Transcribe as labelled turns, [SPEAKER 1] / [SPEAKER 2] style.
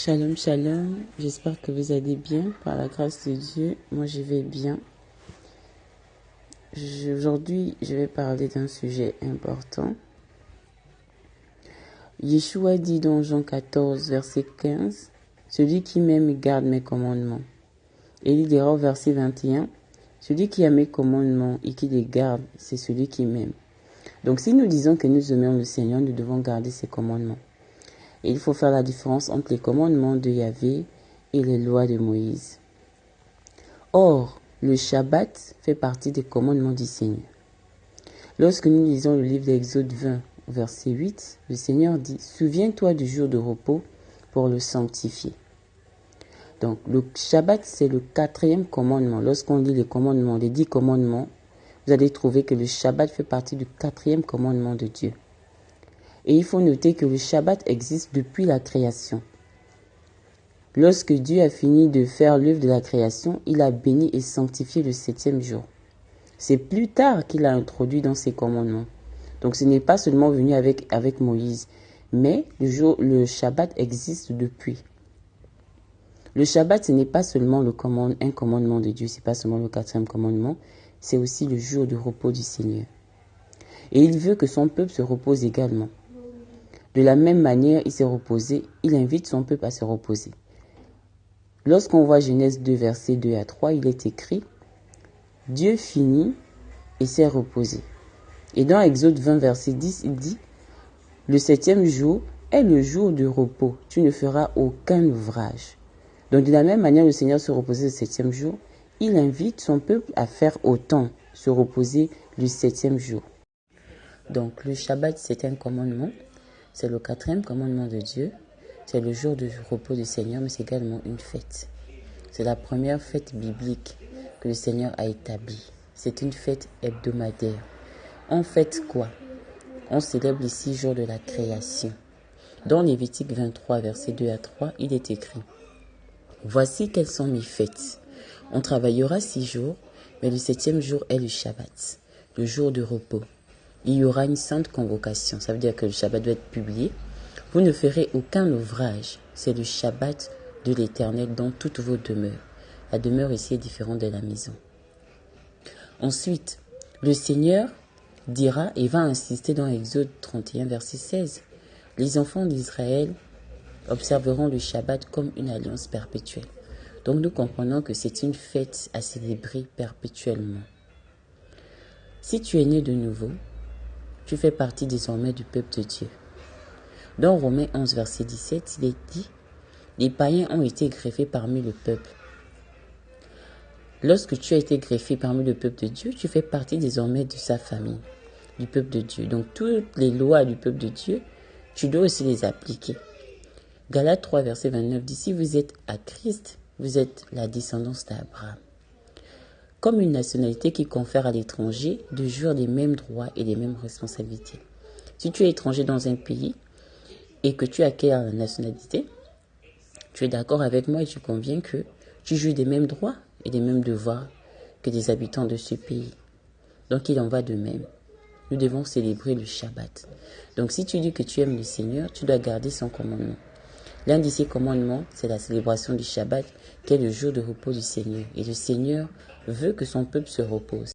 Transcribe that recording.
[SPEAKER 1] Shalom, shalom. J'espère que vous allez bien. Par la grâce de Dieu, moi je vais bien. Aujourd'hui, je vais parler d'un sujet important. Yeshua dit dans Jean 14, verset 15, « Celui qui m'aime garde mes commandements. » Et il dira au verset 21, « Celui qui a mes commandements et qui les garde, c'est celui qui m'aime. » Donc si nous disons que nous aimons le Seigneur, nous devons garder ses commandements. Et il faut faire la différence entre les commandements de Yahvé et les lois de Moïse. Or, le Shabbat fait partie des commandements du Seigneur. Lorsque nous lisons le livre d'Exode 20, verset 8, le Seigneur dit « Souviens-toi du jour de repos pour le sanctifier. » Donc, le Shabbat, c'est le 4e commandement. Lorsqu'on lit les commandements, les 10 commandements, vous allez trouver que le Shabbat fait partie du 4e commandement de Dieu. Et il faut noter que le Shabbat existe depuis la création. Lorsque Dieu a fini de faire l'œuvre de la création, il a béni et sanctifié le 7e jour. C'est plus tard qu'il a introduit dans ses commandements. Donc ce n'est pas seulement venu avec Moïse, mais le Shabbat existe depuis. Le Shabbat, ce n'est pas seulement un commandement de Dieu, ce n'est pas seulement le 4e commandement, c'est aussi le jour de repos du Seigneur. Et il veut que son peuple se repose également. De la même manière, il s'est reposé, il invite son peuple à se reposer. Lorsqu'on voit Genèse 2, versets 2 à 3, il est écrit « Dieu finit et s'est reposé ». Et dans Exode 20, verset 10, il dit « Le 7e jour est le jour de repos, tu ne feras aucun ouvrage ». Donc de la même manière, le Seigneur se reposait le 7e jour, il invite son peuple à faire autant, se reposer le 7e jour. Donc le Shabbat, c'est un commandement. C'est le 4e commandement de Dieu. C'est le jour de repos du Seigneur, mais c'est également une fête. C'est la première fête biblique que le Seigneur a établie. C'est une fête hebdomadaire. On fête quoi? On célèbre les 6 jours de la création. Dans Lévitique 23, versets 2 à 3, il est écrit « Voici quelles sont mes fêtes. On travaillera 6 jours, mais le 7e jour est le Shabbat, le jour de repos. Il y aura une sainte convocation. » Ça veut dire que le Shabbat doit être publié. Vous ne ferez aucun ouvrage. C'est le Shabbat de l'Éternel dans toutes vos demeures. La demeure ici est différente de la maison. Ensuite, le Seigneur dira et va insister dans Exode 31, verset 16. Les enfants d'Israël observeront le Shabbat comme une alliance perpétuelle. Donc nous comprenons que c'est une fête à célébrer perpétuellement. Si tu es né de nouveau, tu fais partie désormais du peuple de Dieu. Dans Romains 11, verset 17, il est dit « Les païens ont été greffés parmi le peuple. » Lorsque tu as été greffé parmi le peuple de Dieu, tu fais partie désormais de sa famille, du peuple de Dieu. Donc toutes les lois du peuple de Dieu, tu dois aussi les appliquer. Galates 3, verset 29 dit « Si vous êtes à Christ, vous êtes la descendance d'Abraham. » Comme une nationalité qui confère à l'étranger de jouir des mêmes droits et des mêmes responsabilités. Si tu es étranger dans un pays et que tu acquiers la nationalité, tu es d'accord avec moi et tu conviens que tu jouis des mêmes droits et des mêmes devoirs que des habitants de ce pays. Donc il en va de même. Nous devons célébrer le Shabbat. Donc si tu dis que tu aimes le Seigneur, tu dois garder son commandement. L'un de ses commandements, c'est la célébration du Shabbat, qui est le jour de repos du Seigneur. Et le Seigneur veut que son peuple se repose.